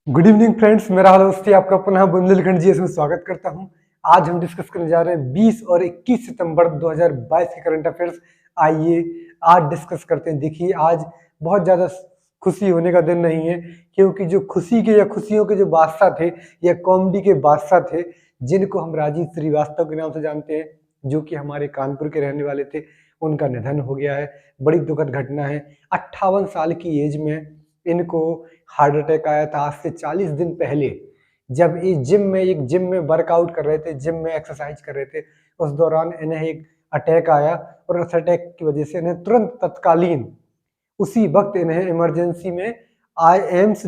Good evening friends, मेरा हाल दोस्ती आपका पुनः बुंदेलखंड जी में स्वागत करता हूं। आज हम डिस्कस करने जा रहे हैं 20 और 21 सितंबर 2022 के करंट अफेयर्स। आइए आज डिस्कस करते हैं। देखिए, आज बहुत ज़्यादा खुशी होने का दिन नहीं है, क्योंकि जो खुशी के या खुशियों के जो बादशाह थे या कॉमेडी के बादशाह थे, जिनको हम राजीव श्रीवास्तव के नाम से जानते हैं, जो कि हमारे कानपुर के रहने वाले थे, उनका निधन हो गया है। बड़ी दुखद घटना है। 58 साल की एज में इनको हार्ट अटैक आया था। आज से 40 दिन पहले जब ये जिम में वर्कआउट कर रहे थे, जिम में एक्सरसाइज कर रहे थे, उस दौरान इन्हें एक अटैक आया और उस अटैक की वजह से इन्हें तुरंत तत्कालीन उसी वक्त इन्हें इमरजेंसी में आई एम्स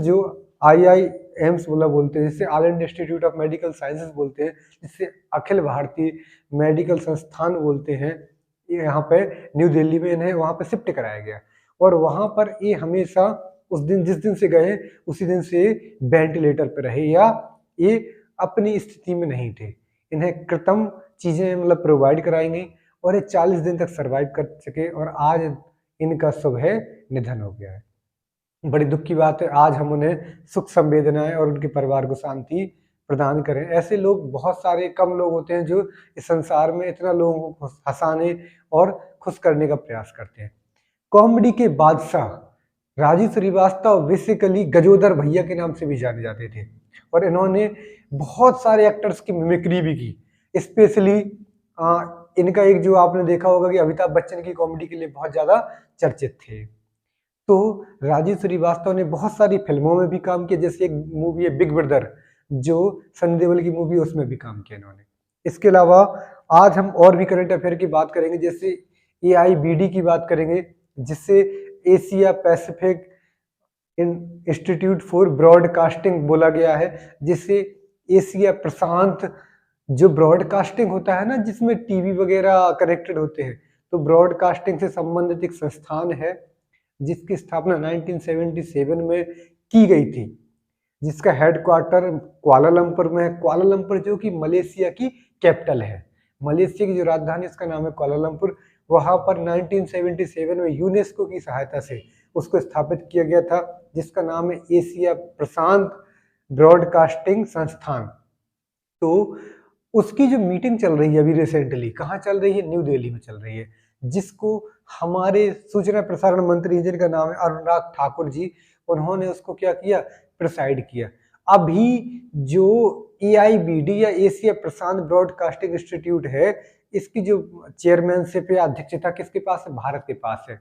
बोलते हैं, जिससे all India institute of medical sciences बोलते हैं, जिससे अखिल भारतीय मेडिकल संस्थान बोलते हैं, यहाँ पे न्यू दिल्ली में इन्हें वहाँ पे शिफ्ट कराया गया। और वहाँ पर ये हमेशा उस दिन जिस दिन से गए उसी दिन से वेंटिलेटर पर रहे या ये अपनी स्थिति में नहीं थे। इन्हें कृत्रिम चीजें मतलब प्रोवाइड कराई गई और ये 40 दिन तक सरवाइव कर सके और आज इनका सुबह निधन हो गया है। बड़ी दुख की बात है। आज हम उन्हें सुख संवेदनाएं और उनके परिवार को शांति प्रदान करें। ऐसे लोग बहुत सारे कम लोग होते हैं जो इस संसार में इतना लोगों को हंसाने और खुश करने का प्रयास करते हैं। कॉमेडी के बादशाह राजीव श्रीवास्तव बेसिकली गजोदर भैया के नाम से भी जाने जाते थे और इन्होंने बहुत सारे एक्टर्स की मिमिक्री भी की। स्पेशली इनका एक जो आपने देखा होगा कि अमिताभ बच्चन की कॉमेडी के लिए बहुत ज़्यादा चर्चित थे। तो राजीव श्रीवास्तव ने बहुत सारी फिल्मों में भी काम किया, जैसे एक मूवी है बिग ब्रदर, जो सनी देओल की मूवी, उसमें भी काम किया इन्होंने। इसके अलावा आज हम और भी करंट अफेयर की बात करेंगे, जैसे AIBD की बात करेंगे, जिससे Asia Pacific institute for broadcasting बोला गया है, जिससे एशिया प्रशांत जो ब्रॉडकास्टिंग होता है ना, जिसमें टीवी वगैरह कनेक्टेड होते हैं, तो ब्रॉडकास्टिंग से संबंधित एक संस्थान है जिसकी स्थापना 1977 में की गई थी, जिसका हेडक्वार्टर कुआलालंपुर में है। कुआलालंपुर जो कि मलेशिया की कैपिटल है। मलेशिया की जो राजधानी, उसका नाम है कुआलालंपुर। वहां पर 1977 में यूनेस्को की सहायता से उसको स्थापित किया गया था, जिसका नाम है एशिया प्रशांत ब्रॉडकास्टिंग संस्थान। तो उसकी जो मीटिंग चल रही है अभी रिसेंटली, कहाँ चल रही है? न्यू दिल्ली में चल रही है, जिसको हमारे सूचना प्रसारण मंत्री, जिनका नाम है अनुराग ठाकुर जी, उन्होंने उसको क्या किया? प्रिसाइड किया। अभी जो AIBD या एशिया प्रशांत ब्रॉडकास्टिंग इंस्टीट्यूट है, इसकी जो चेयरमैनशिप या अध्यक्षता किसके पास है? भारत के पास है।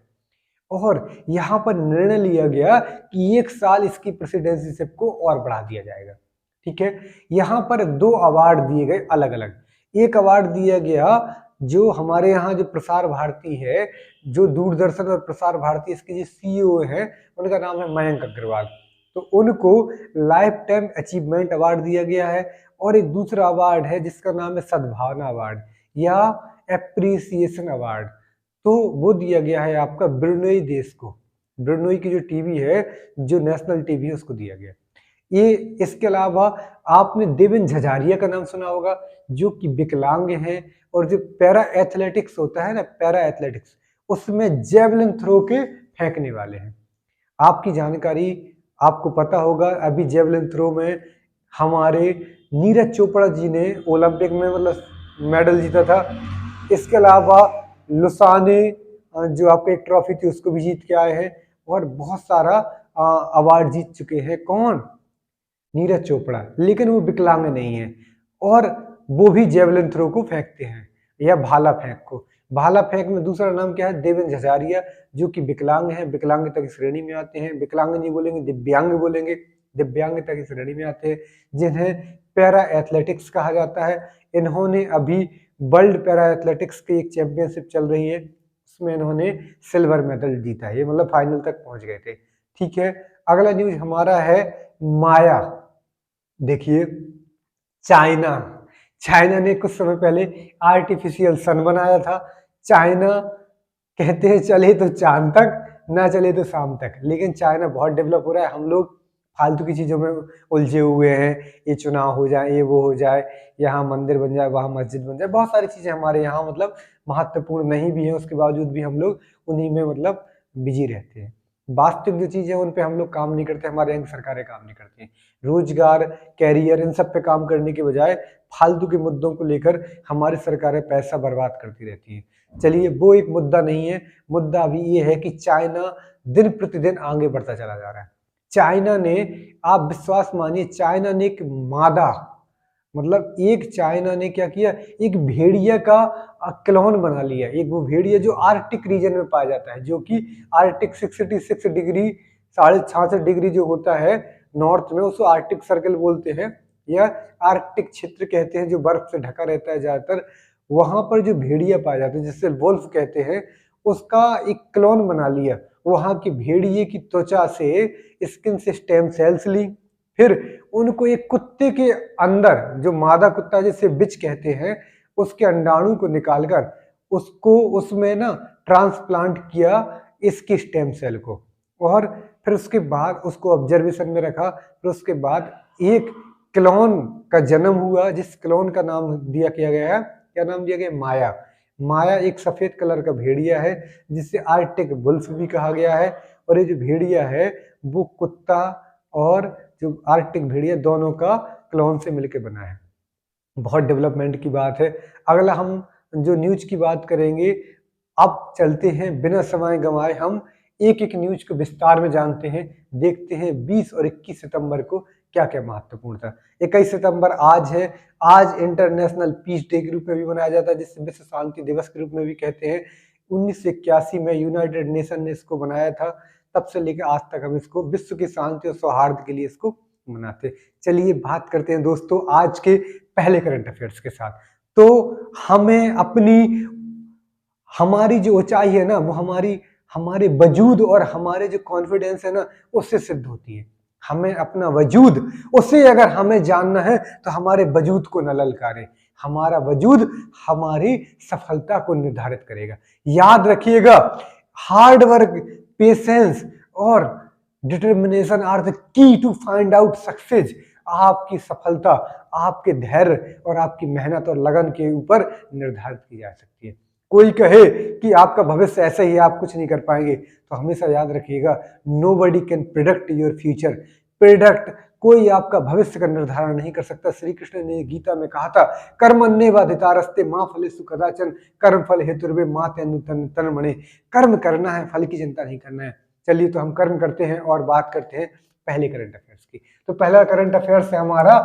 और यहाँ पर निर्णय लिया गया कि 1 साल इसकी प्रेसिडेंसीशिप को और बढ़ा दिया जाएगा। ठीक है। यहाँ पर 2 अवार्ड दिए गए अलग अलग। एक अवार्ड दिया गया जो हमारे यहाँ जो प्रसार भारती है, जो दूरदर्शन और प्रसार भारती, इसके जो CEO है, उनका नाम है मयंक अग्रवाल, तो उनको लाइफ टाइम अचीवमेंट अवार्ड दिया गया है। और एक दूसरा अवार्ड है जिसका नाम है सद्भावना अवार्ड या एप्रिसिएशन अवार्ड, तो वो दिया गया है आपका ब्रुनई देश को। ब्रुनई की जो टीवी है, जो नेशनल टीवी है, उसको दिया गया ये। इसके अलावा आपने देवेंद्र झझारिया का नाम सुना होगा, जो कि विकलांग हैं और जो पैरा एथलेटिक्स होता है ना, पैरा एथलेटिक्स, उसमें जेवलिन थ्रो के फेंकने वाले हैं। आपकी जानकारी आपको पता होगा, अभी जेवलिन थ्रो में हमारे नीरज चोपड़ा जी ने ओलंपिक में मतलब मेडल जीता था। इसके अलावा लुसाने जो आपको एक ट्रॉफी थी, उसको भी जीत के आए हैं और बहुत सारा अवार्ड जीत चुके हैं। कौन? नीरज चोपड़ा। लेकिन वो विकलांग नहीं है और वो भी जेवलिन थ्रो को फेंकते हैं या भाला फेंक को। भाला फेंक में दूसरा नाम क्या है? देवेंद्र झझारिया, जो कि विकलांग हैं, विकलांगता की श्रेणी में आते हैं। विकलांग नहीं बोलेंगे, दिव्यांग बोलेंगे, दिव्यांगता की श्रेणी में आते हैं, जिन्हें पैरा एथलेटिक्स कहा जाता है। इन्होंने अभी वर्ल्ड पैरा एथलेटिक्स की एक चैंपियनशिप चल रही है, उसमें इन्होंने सिल्वर मेडल जीता है, ये मतलब फाइनल तक पहुंच गए थे। ठीक है। अगला न्यूज हमारा है माया। देखिए, चाइना चाइना ने कुछ समय पहले आर्टिफिशियल सन बनाया था। चाइना कहते हैं चले तो चांद तक, ना चले तो शाम तक। लेकिन चाइना बहुत डेवलप हो रहा है। हम लोग फालतू की चीजों में उलझे हुए हैं, ये चुनाव हो जाए, ये वो हो जाए, यहाँ मंदिर बन जाए, वहां मस्जिद बन जाए, बहुत सारी चीजें हमारे यहाँ मतलब महत्वपूर्ण नहीं भी है, उसके बावजूद भी हम लोग उन्हीं में मतलब बिजी रहते हैं। वास्तविक जो चीजें उन पे हम लोग काम नहीं करते, हमारे यहाँ की सरकारें काम नहीं करती। रोजगार, कैरियर, इन सब पे काम करने के बजाय फालतू के मुद्दों को लेकर हमारी सरकारें पैसा बर्बाद करती रहती हैं। चलिए वो एक मुद्दा नहीं है, मुद्दा अभी ये है कि चाइना दिन प्रतिदिन आगे बढ़ता चला जा रहा है। चाइना ने, आप विश्वास मानिए, चाइना ने एक मादा, मतलब एक चाइना ने क्या किया, एक भेड़िया का क्लोन बना लिया। एक वो भेड़िया जो आर्कटिक रीजन में पाया जाता है, जो कि आर्कटिक 66 डिग्री, 66.5 डिग्री जो होता है नॉर्थ में, उसको आर्कटिक सर्कल बोलते हैं या आर्कटिक क्षेत्र कहते हैं, जो बर्फ से ढका रहता है ज्यादातर। वहां पर जो भेड़िया पाया जाता है, जिससे वुल्फ कहते हैं, उसका एक क्लोन बना लिया। वहां की भेड़िए की त्वचा से, स्किन से स्टेम सेल्स ली, फिर उनको एक कुत्ते के अंदर, जो मादा कुत्ता जिसे बिच कहते हैं, उसके अंडाणु को निकालकर उसको उसमें ना ट्रांसप्लांट किया, इसकी स्टेम सेल को, और फिर उसके बाद उसको ऑब्जर्वेशन में रखा। फिर उसके बाद एक क्लोन का जन्म हुआ, जिस क्लोन का नाम दिया किया गया है, क्या नाम दिया गया, माया। माया एक सफेद कलर का भेड़िया है, जिसे आर्कटिक वुल्फ भी कहा गया है। और ये जो भेड़िया है वो कुत्ता और जो आर्कटिक भेड़िया, दोनों का क्लोन से मिलकर बना है। बहुत डेवलपमेंट की बात है। अगला हम जो न्यूज की बात करेंगे, अब चलते हैं बिना समय गंवाए, हम एक एक न्यूज को विस्तार में जानते हैं, देखते हैं 20 और 21 सितंबर को क्या क्या महत्वपूर्ण था। 21 सितंबर आज है, आज इंटरनेशनल पीस डे के रूप में भी मनाया जाता है, जिसे विश्व शांति दिवस के रूप में भी कहते हैं। 1981 में यूनाइटेड नेशन ने इसको बनाया था, तब से लेकर आज तक हम इसको विश्व की शांति और सौहार्द के लिए इसको मनाते। चलिए बात करते हैं दोस्तों आज के पहले करंट अफेयर्स के साथ। तो हमें अपनी, हमारी जो ऊंचाई है ना, वो हमारे वजूद और हमारे जो कॉन्फिडेंस है ना, उससे सिद्ध होती है। हमें अपना वजूद, उसे अगर हमें जानना है तो हमारे वजूद को न ललकारें। हमारा वजूद हमारी सफलता को निर्धारित करेगा। याद रखिएगा, हार्ड वर्क, पेशेंस और determination are the key to find out success. आपकी सफलता आपके धैर्य और आपकी मेहनत और लगन के ऊपर निर्धारित की जा सकती है। कोई कहे कि आपका भविष्य ऐसा ही है, आप कुछ नहीं कर पाएंगे, तो हमेशा याद रखिएगा, nobody can predict your future. Predict, कोई आपका भविष्य का निर्धारण नहीं कर सकता। श्री कृष्ण ने गीता में कहा था, कर्मण्येवाधिकारस्ते मा फलेषु कदाचन कर्म फल हेतुर्वे मा तन्मने। कर्म करना है, फल की चिंता नहीं करना है। चलिए तो हम कर्म करते हैं और बात करते हैं पहले करंट अफेयर्स की। तो पहला करंट अफेयर्स है हमारा,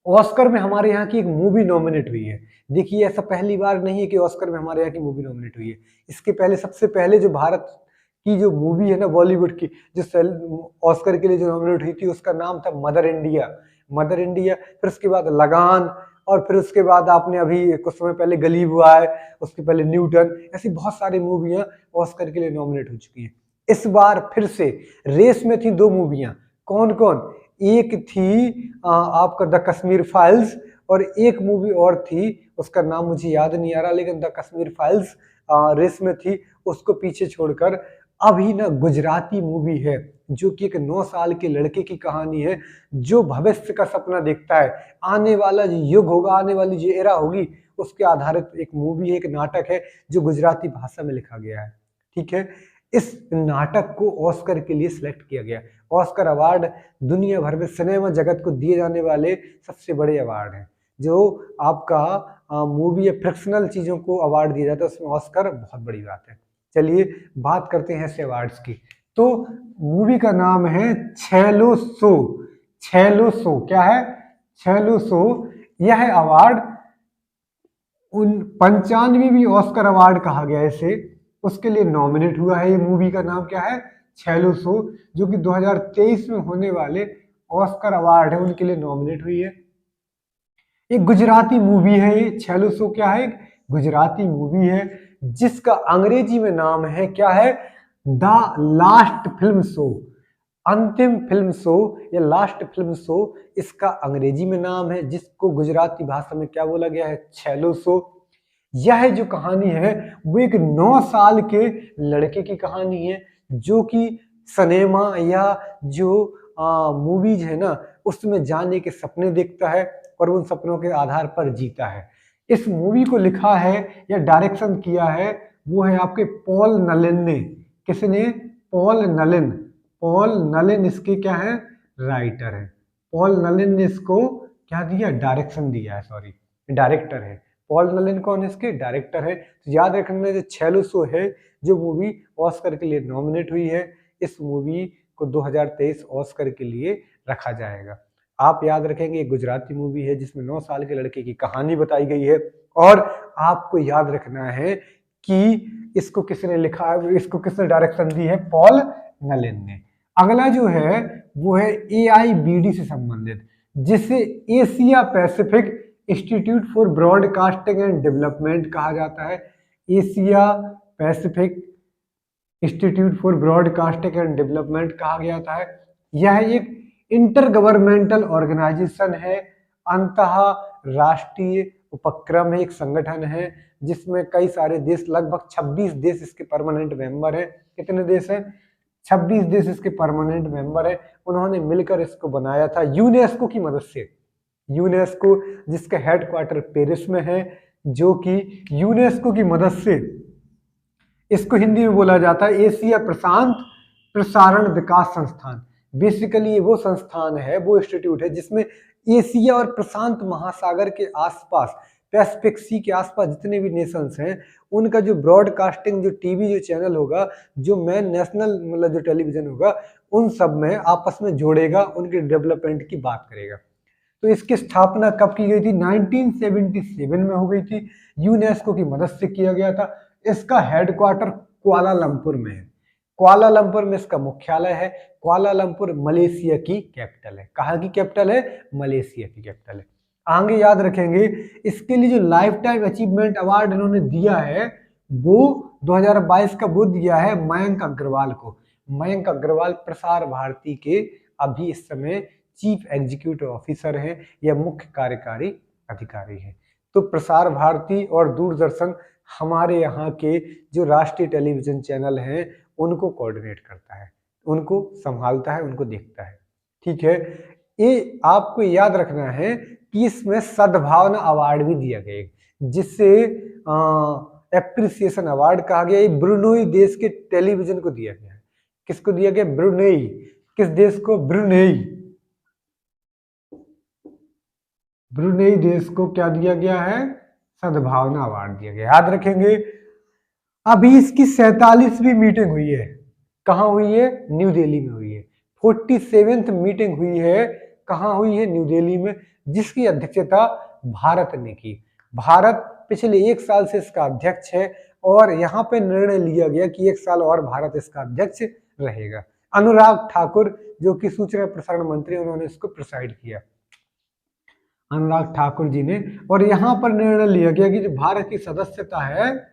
ऑस्कर में हमारे यहाँ की एक मूवी नॉमिनेट हुई है। देखिए ऐसा पहली बार नहीं है कि ऑस्कर में हमारे यहाँ की मूवी नॉमिनेट हुई है। इसके पहले, सबसे पहले जो भारत की जो मूवी है ना, बॉलीवुड की, जो ऑस्कर के लिए जो नॉमिनेट हुई थी, उसका नाम था मदर इंडिया। मदर इंडिया, फिर उसके बाद लगान, और फिर उसके बाद आपने अभी कुछ समय पहले गली हुआ है, उसके पहले न्यूटन, ऐसी बहुत सारी मूवियां ऑस्कर के लिए नॉमिनेट हो चुकी हैं। इस बार फिर से रेस में थी दो मूवियां। कौन कौन? एक थी आपका द कश्मीर फाइल्स, और एक मूवी और थी, उसका नाम मुझे याद नहीं आ रहा, लेकिन द कश्मीर फाइल्स रेस में थी। उसको पीछे छोड़कर अभी ना गुजराती मूवी है, जो कि एक 9 साल के लड़के की कहानी है, जो भविष्य का सपना देखता है। आने वाला जो युग होगा, आने वाली जो एरा होगी, उसके आधारित एक मूवी है, एक नाटक है, जो गुजराती भाषा में लिखा गया है। ठीक है, इस नाटक को ऑस्कर के लिए सिलेक्ट किया गया। ऑस्कर अवार्ड दुनिया भर में सिनेमा जगत को दिए जाने वाले सबसे बड़े अवार्ड हैं। जो आपका मूवी या फिक्शनल चीजों को अवार्ड दिया जाता है, उसमें ऑस्कर बहुत बड़ी बात है। चलिए बात करते हैं ऐसे अवार्ड्स की। तो मूवी का नाम है छेलो सो। छेलो सो क्या है? छेलो सो। यह अवार्ड 95वीं ऑस्कर अवार्ड कहा गया है इसे, उसके लिए नॉमिनेट हुआ है। ये मूवी का नाम क्या है? छेलो सो, जो कि 2023 में होने वाले ऑस्कर अवार्ड है उनके लिए नॉमिनेट हुई है। एक गुजराती मूवी है ये। छेलो सो क्या है? गुजराती मूवी है, जिसका अंग्रेजी में नाम है क्या है? The last film show. अंतिम फिल्म शो या लास्ट फिल्म शो, इसका अंग्रेजी में नाम है, जिसको गुजराती भाषा में क्या बोला गया है? छेलो सो। यह जो कहानी है वो एक 9 साल के लड़के की कहानी है, जो कि सिनेमा या जो मूवीज है ना, उसमें जाने के सपने देखता है और उन सपनों के आधार पर जीता है। इस मूवी को लिखा है या डायरेक्शन किया है वो है आपके पॉल नलेन ने। किसने? पॉल नलिन, पॉल नलिन इसके क्या है, राइटर है। पॉल नलिन ने इसको क्या दिया, डायरेक्शन दिया है, सॉरी डायरेक्टर है। पॉल नलिन कौन है, इसके डायरेक्टर है। तो याद रखना जो छेलुसो है, जो मूवी ऑस्कर के लिए नॉमिनेट हुई है, इस मूवी को 2023 ऑस्कर के लिए रखा जाएगा। आप याद रखेंगे ये गुजराती मूवी है जिसमें 9 साल के लड़के की कहानी बताई गई है। और आपको याद रखना है कि इसको किसने लिखा है, इसको किसने डायरेक्शन दी है, पॉल नलिन ने। अगला जो है वो है AIBD से संबंधित, जिसे Asia Pacific institute for broadcasting and development कहा जाता है। Asia Pacific institute for broadcasting and development कहा गया था। यह एक इंटर गवर्नमेंटल ऑर्गेनाइजेशन है, अंतः राष्ट्रीय उपक्रम है, एक संगठन है जिसमें कई सारे देश, लगभग 26 देश इसके परमानेंट मेंबर है। कितने देश हैं, 26 देश इसके परमानेंट मेंबर है। उन्होंने मिलकर इसको बनाया था यूनेस्को की मदद से। यूनेस्को जिसका हेडक्वार्टर पेरिस में है, जो कि यूनेस्को की मदद से, इसको हिंदी में बोला जाता है एशिया प्रशांत प्रसारण विकास संस्थान। बेसिकली वो संस्थान है, वो इंस्टीट्यूट है जिसमें एशिया और प्रशांत महासागर के आसपास, पैसिफिक सी के आसपास जितने भी नेशंस हैं, उनका जो ब्रॉडकास्टिंग, जो टीवी जो चैनल होगा, जो मेन नेशनल मतलब जो टेलीविजन होगा, उन सब में आपस में जोड़ेगा, उनके डेवलपमेंट की बात करेगा। तो इसकी स्थापना कब की गई थी, 1977 में हो गई थी। यूनेस्को की मदद से किया गया था। इसका हेडक्वार्टर कुआलालंपुर में है। कुआलालंपुर में इसका मुख्यालय है। कुआलालंपुर मलेशिया की कैपिटल है। कहाँ की कैपिटल है, मलेशिया की कैपिटल है। आगे याद रखेंगे, इसके लिए जो लाइफ टाइम अचीवमेंट अवार्ड इन्होंने दिया है, वो 2022 का वो दिया है मयंक अग्रवाल को। मयंक अग्रवाल प्रसार भारती के अभी इस समय चीफ एग्जीक्यूटिव ऑफिसर हैं या मुख्य कार्यकारी अधिकारी हैं। तो प्रसार भारती और दूरदर्शन हमारे यहाँ के जो राष्ट्रीय टेलीविजन चैनल हैं उनको कोऑर्डिनेट करता है, उनको संभालता है, उनको देखता है। ठीक है, ये आपको याद रखना है कि इसमें सद्भावना अवार्ड भी दिया गया, जिससे एप्रिसिएशन अवार्ड कहा गया। ये ब्रुनेई देश के टेलीविजन को दिया गया है। किसको दिया गया, ब्रुनेई। किस देश को, ब्रुनेई। ब्रुनेई देश को क्या दिया गया है, सद्भावना अवार्ड दिया गया। याद रखेंगे, अभी इसकी 47वीं मीटिंग हुई है। कहाँ हुई है, न्यू दिल्ली में हुई है। 47th मीटिंग हुई है, कहाँ हुई है, न्यू दिल्ली में, जिसकी अध्यक्षता भारत ने की। भारत पिछले 1 साल से इसका अध्यक्ष है और यहाँ पे निर्णय लिया गया कि 1 साल और भारत इसका अध्यक्ष रहेगा। अनुराग ठाकुर जो कि सूचना प्रसारण मंत्री, उन्होंने इसको प्रिसाइड किया, अनुराग ठाकुर जी ने। और यहाँ पर निर्णय लिया गया कि जो भारत की सदस्यता है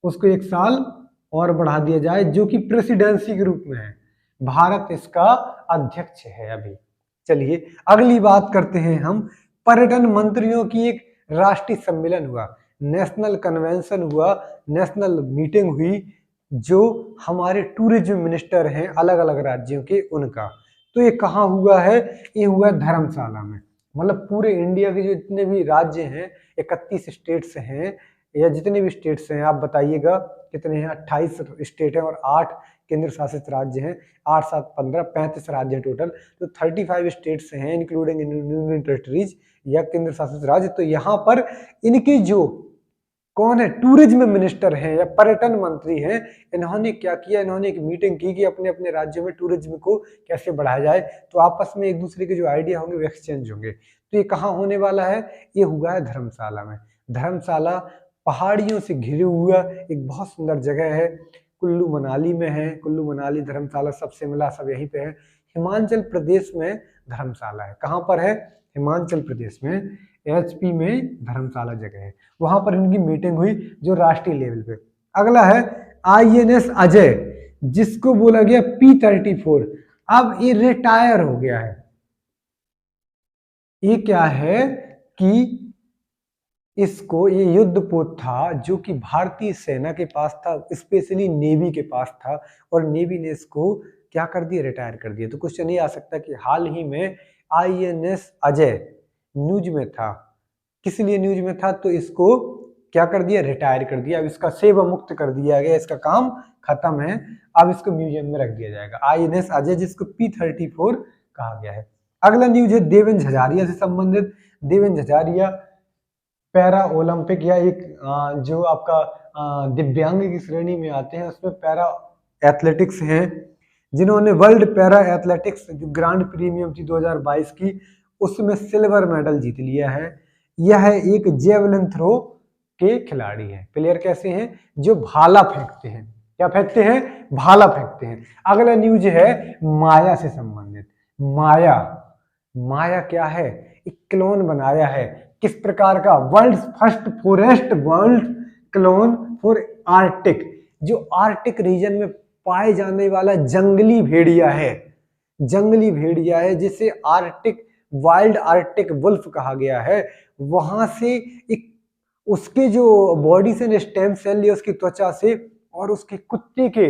उसको 1 साल और बढ़ा दिया जाए, जो कि प्रेसिडेंसी के रूप में है। भारत इसका अध्यक्ष है अभी। चलिए अगली बात करते हैं हम। पर्यटन मंत्रियों की एक राष्ट्रीय सम्मेलन हुआ, नेशनल कन्वेंशन हुआ, नेशनल मीटिंग हुई, जो हमारे टूरिज्म मिनिस्टर हैं अलग अलग राज्यों के, उनका। तो ये कहाँ हुआ है, ये हुआ है धर्मशाला में। मतलब पूरे इंडिया के जो जितने भी राज्य हैं, 31 स्टेट्स हैं, या जितने भी स्टेट्स हैं आप बताइएगा कितने हैं। 28 स्टेट हैं और 8 केंद्र शासित राज्य हैं। 8 7 15 35 राज्य हैं टोटल। तो 35 स्टेट्स हैं इंक्लूडिंग यूनियन टेरिटरीज या केंद्र शासित राज्य। तो यहाँ पर इनके जो कौन है, टूरिज्म मिनिस्टर हैं या पर्यटन मंत्री हैं, इन्होंने क्या किया, इन्होंने एक मीटिंग की कि अपने अपने राज्यों में टूरिज्म को कैसे बढ़ाया जाए। तो आपस में एक दूसरे के जो आइडिया होंगे वो एक्सचेंज होंगे। तो ये कहाँ होने वाला है, ये हुआ है धर्मशाला में। धर्मशाला पहाड़ियों से घिरे हुआ एक बहुत सुंदर जगह है, कुल्लू मनाली में है। कुल्लू मनाली धर्मशाला सबसे मिला, सब यहीं पे है। हिमाचल प्रदेश में धर्मशाला है। कहाँ पर है, हिमाचल प्रदेश में, HP में धर्मशाला जगह है। वहां पर इनकी मीटिंग हुई जो राष्ट्रीय लेवल पे। अगला है INS अजय, जिसको बोला गया P-34। अब ये रिटायर हो गया है। ये क्या है कि इसको, ये युद्धपोत था जो कि भारतीय सेना के पास था, स्पेशली नेवी के पास था, और नेवी ने इसको क्या कर दिया, रिटायर कर दिया। तो क्वेश्चन ये आ सकता है कि हाल ही में INS अजय न्यूज में था, किस लिए न्यूज में था, तो इसको क्या कर दिया, रिटायर कर दिया। अब इसका सेवा मुक्त कर दिया गया, इसका काम खत्म है, अब इसको म्यूजियम में रख दिया जाएगा। INS अजय, जिसको P-34 कहा गया है। अगला न्यूज है देवेंद्र झझारिया से संबंधित। देवेंद्र झझारिया पैरा ओलंपिक या एक जो आपका दिव्यांग की श्रेणी में आते हैं, उसमें पैरा एथलेटिक्स हैं, जिन्होंने वर्ल्ड पैरा एथलेटिक्स जो ग्रांड प्रीमियम थी 2022 की, उसमें सिल्वर मेडल जीत लिया है। यह एक जेवलिन थ्रो के खिलाड़ी हैं। प्लेयर कैसे हैं, जो भाला फेंकते हैं। क्या फेंकते हैं, भाला फेंकते हैं। अगला न्यूज है माया से संबंधित। माया, माया क्या है, एक क्लोन बनाया है। किस प्रकार का, world first forest world clone for Arctic, जो आर्टिक रीजन में पाए जाने वाला जंगली भेड़िया है। जंगली भेड़िया है जिसे आर्टिक वाइल्ड आर्टिक वुल्फ कहा गया है। वहां से एक उसके जो बॉडी से स्टेम सेल लिया, उसकी त्वचा से, और उसके कुत्ते के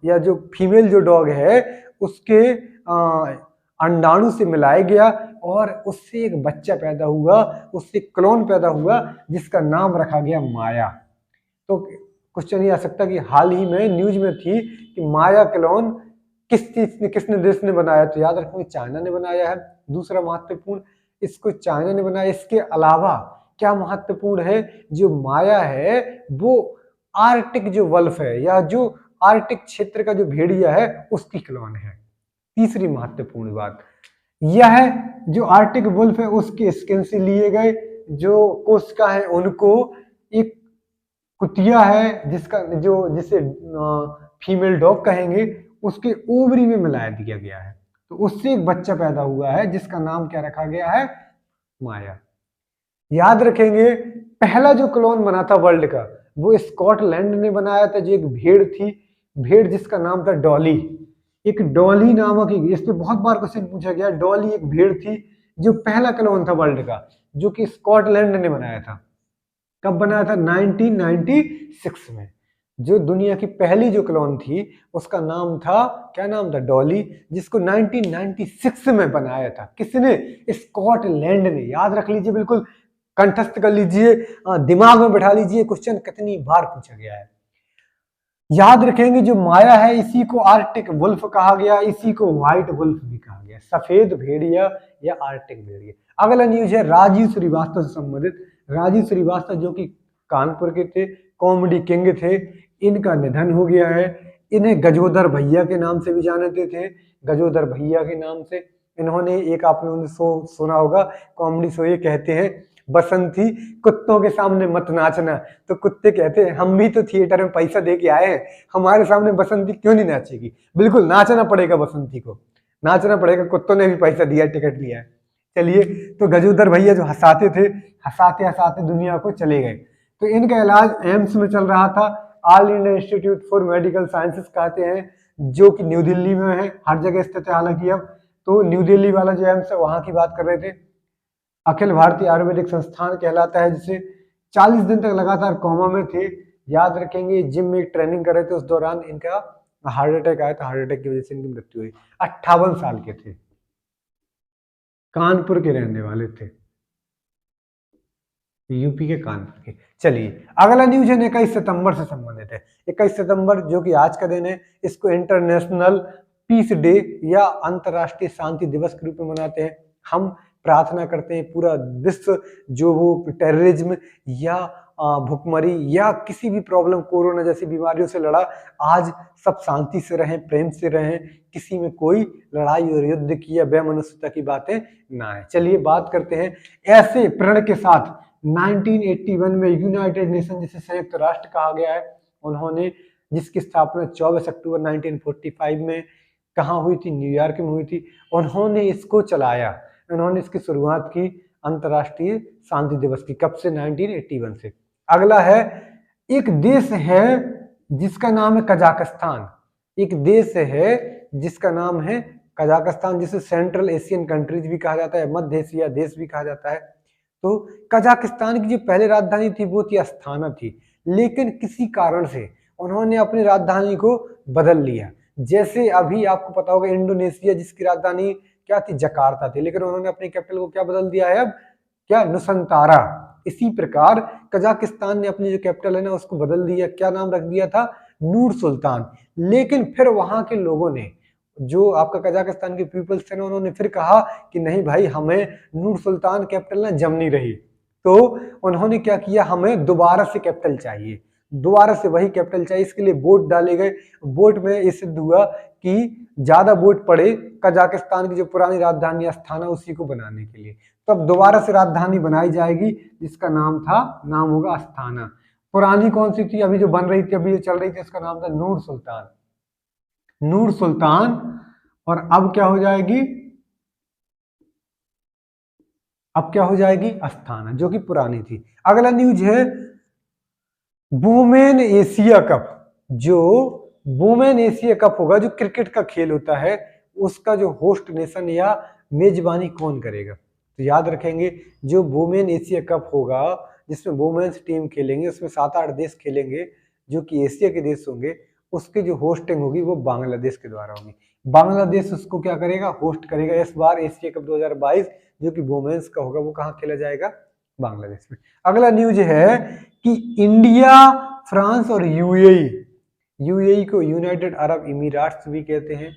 या जो फीमेल जो डॉग है उसके अंडाणु से मिलाया गया और उससे एक बच्चा पैदा हुआ, उससे क्लोन पैदा हुआ जिसका नाम रखा गया माया। तो क्वेश्चन ये आ सकता कि हाल ही में न्यूज में थी कि माया क्लोन किसने देश ने बनाया, तो याद रखेंगे चाइना ने बनाया है। दूसरा महत्वपूर्ण, इसको चाइना ने बनाया। इसके अलावा क्या महत्वपूर्ण है, जो माया है वो आर्टिक जो वल्फ है या जो आर्टिक क्षेत्र का जो भेड़िया है उसकी क्लोन है। तीसरी महत्वपूर्ण बात यह है, जो आर्टिक वुल्फ है उसके स्किन से लिए गए जो कोशिका है उनको एक कुतिया है जिसे फीमेल डॉग कहेंगे, उसके ओवरी में मिला दिया गया है। तो उससे एक बच्चा पैदा हुआ है जिसका नाम क्या रखा गया है, माया। याद रखेंगे पहला जो क्लोन बना था वर्ल्ड का वो स्कॉटलैंड ने बनाया था, जो एक भेड़ थी, भेड़ जिसका नाम था डॉली। एक डॉली नामक, इस पे बहुत बार क्वेश्चन पूछा गया। डॉली एक भेड़ थी जो पहला क्लोन था वर्ल्ड का, जो कि स्कॉटलैंड ने बनाया था। कब बनाया था, 1996 में। जो दुनिया की पहली जो क्लोन थी उसका नाम था, क्या नाम था, डॉली, जिसको 1996 में बनाया था। किसने, स्कॉटलैंड ने। याद रख लीजिए, बिल्कुल कंठस्थ कर लीजिए, दिमाग में बैठा लीजिए, क्वेश्चन कितनी बार पूछा गया है। याद रखेंगे जो माया है इसी को आर्टिक वुल्फ कहा गया, इसी को व्हाइट वुल्फ भी कहा गया, सफेद भेड़िया या आर्टिक भेड़िया। अगला न्यूज है राजीव श्रीवास्तव से संबंधित। राजीव श्रीवास्तव जो कि कानपुर के थे, कॉमेडी किंग थे, इनका निधन हो गया है। इन्हें गजोदर भैया के नाम से भी जानते थे, गजोदर भैया के नाम से। इन्होंने एक आपने शो सुना होगा, कॉमेडी शो, ये कहते हैं बसंती कुत्तों के सामने मत नाचना। तो कुत्ते कहते हैं हम भी तो थिएटर में पैसा दे के आए हैं, हमारे सामने बसंती क्यों नहीं नाचेगी। बिल्कुल नाचना पड़ेगा, बसंती को नाचना पड़ेगा, कुत्तों ने भी पैसा दिया, टिकट लिया है। चलिए, तो गजोदर भैया जो हंसाते थे, हंसाते हंसाते दुनिया को चले गए। तो इनका इलाज एम्स में चल रहा था, all India institute for medical sciences कहते हैं, जो कि न्यू दिल्ली में है, हर जगह स्थित है हालांकि अब। तो न्यू दिल्ली वाला जो एम्स है वहां की बात कर रहे थे। अखिल भारतीय आयुर्वेदिक संस्थान कहलाता है, जिसे 40 दिन तक लगातार कोमा में थे। याद रखेंगे जिम में ट्रेनिंग कर रहे थे, उस दौरान इनका हार्ट अटैक आया था, हार्ट अटैक की वजह से इनकी मृत्यु हुई। 58 साल के थे, कानपुर के रहने वाले थे, यूपी के कानपुर के। चलिए, अगला न्यूज है 21 सितंबर से संबंधित है। 21 सितंबर जो कि आज का दिन है, इसको इंटरनेशनल पीस डे या अंतरराष्ट्रीय शांति दिवस के रूप में मनाते हैं। हम प्रार्थना करते हैं पूरा विश्व जो वो टेररिज्म या भुखमरी या किसी भी प्रॉब्लम, कोरोना जैसी बीमारियों से लड़ा, आज सब शांति से रहें, प्रेम से रहें, किसी में कोई लड़ाई और युद्ध की या बेमनुष्यता की बातें ना है। चलिए बात करते हैं ऐसे प्रण के साथ 1981 में यूनाइटेड नेशन, जिसे संयुक्त राष्ट्र कहा गया है, उन्होंने, जिसकी स्थापना 24 अक्टूबर 1945 में कहाँ हुई थी, न्यूयॉर्क में हुई थी। उन्होंने इसको चलाया, उन्होंने इसकी शुरुआत की अंतरराष्ट्रीय शांति दिवस की। कब से, 1981 से। अगला है, एक देश है जिसका नाम है कजाकिस्तान। एक देश है जिसका नाम है कजाकिस्तान, जिसे सेंट्रल एशियन कंट्रीज भी कहा जाता है, मध्य एशिया देश भी कहा जाता है। तो कजाकिस्तान की जो पहले राजधानी थी वो थी अस्थाना थी, लेकिन किसी कारण से उन्होंने अपनी राजधानी को बदल लिया। जैसे अभी आपको पता होगा इंडोनेशिया, जिसकी राजधानी क्या थी, जकार्ता थी, लेकिन उन्होंने अपनी कैपिटल को क्या बदल दिया है अब, क्या, नुसंतारा। इसी प्रकार कजाकिस्तान ने अपनी जो कैपिटल है ना उसको बदल दिया, क्या नाम रख दिया था, नूर सुल्तान। लेकिन फिर वहां के लोगों ने, जो आपका कजाकिस्तान के पीपल्स थे ना, उन्होंने फिर कहा कि नहीं भाई, हमें नूर सुल्तान कैपिटल ना जम नहीं रही। तो उन्होंने क्या किया, हमें दोबारा से कैपिटल चाहिए, दोबारा से वही कैपिटल चाहिए। इसके लिए वोट डाले गए। वोट में ये सिद्ध हुआ कि ज्यादा वोट पड़े कजाकिस्तान की जो पुरानी राजधानी अस्थाना उसी को बनाने के लिए। तो अब दोबारा से राजधानी बनाई जाएगी जिसका नाम होगा अस्थाना। पुरानी कौन सी थी, अभी जो बन रही थी, अभी जो चल रही थी, उसका नाम था नूर सुल्तान, नूर सुल्तान। और अब क्या हो जाएगी, अब क्या हो जाएगी, अस्थाना, जो कि पुरानी थी। अगला न्यूज है वुमेन एशिया कप। जो वुमेन एशिया कप होगा, जो क्रिकेट का खेल होता है, उसका जो होस्ट नेशन या मेजबानी कौन करेगा। तो याद रखेंगे, जो वुमेन एशिया कप होगा जिसमें वुमेन्स टीम खेलेंगे, उसमें 7-8 देश खेलेंगे जो कि एशिया के देश होंगे, उसकी जो होस्टिंग होगी वो बांग्लादेश के द्वारा होगी। बांग्लादेश उसको क्या करेगा, होस्ट करेगा। इस बार एशिया कप 2022 जो कि वुमेन्स का होगा वो कहाँ खेला जाएगा, बांग्लादेश में। अगला न्यूज है कि इंडिया, फ्रांस और यूएई को यूनाइटेड अरब इमीराट्स भी कहते हैं,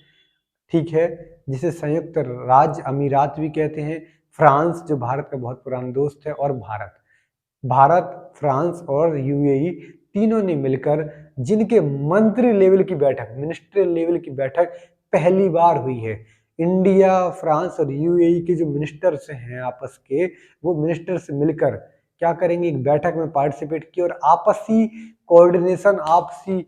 ठीक है, जिसे संयुक्त राज्य अमीरात भी कहते हैं। फ्रांस जो भारत का बहुत पुराना दोस्त है, और भारत, फ्रांस और यूएई तीनों ने मिलकर, जिनके मंत्री लेवल की बैठक, मिनिस्ट्रियल लेवल की बैठक पहली बार हुई है। इंडिया, फ्रांस और यूएई के जो मिनिस्टर्स हैं आपस के, वो मिनिस्टर से मिलकर क्या करेंगे, एक बैठक में पार्टिसिपेट की और आपसी कोऑर्डिनेशन, आपसी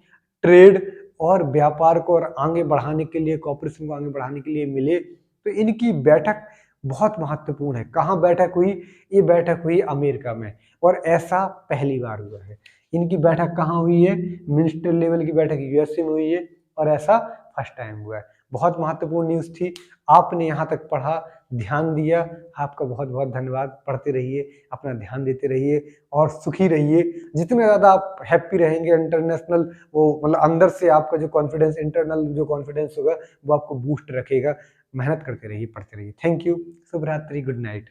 ट्रेड और व्यापार को और आगे बढ़ाने के लिए, कॉपरेशन को आगे बढ़ाने के लिए मिले। तो इनकी बैठक बहुत महत्वपूर्ण है। कहाँ बैठक हुई, ये बैठक हुई अमेरिका में, और ऐसा पहली बार हुआ है। इनकी बैठक कहाँ हुई है, मिनिस्टर लेवल की बैठक यूएसए में हुई है, और ऐसा फर्स्ट टाइम हुआ है। बहुत महत्वपूर्ण न्यूज थी, आपने यहाँ तक पढ़ा, ध्यान दिया, आपका बहुत बहुत धन्यवाद। पढ़ते रहिए, अपना ध्यान देते रहिए और सुखी रहिए। जितने ज़्यादा आप हैप्पी रहेंगे, इंटरनेशनल वो मतलब अंदर से आपका जो कॉन्फिडेंस, इंटरनल जो कॉन्फिडेंस होगा वो आपको बूस्ट रखेगा। मेहनत करते रहिए, पढ़ते रहिए। थैंक यू, शुभ रात्रि, गुड नाइट।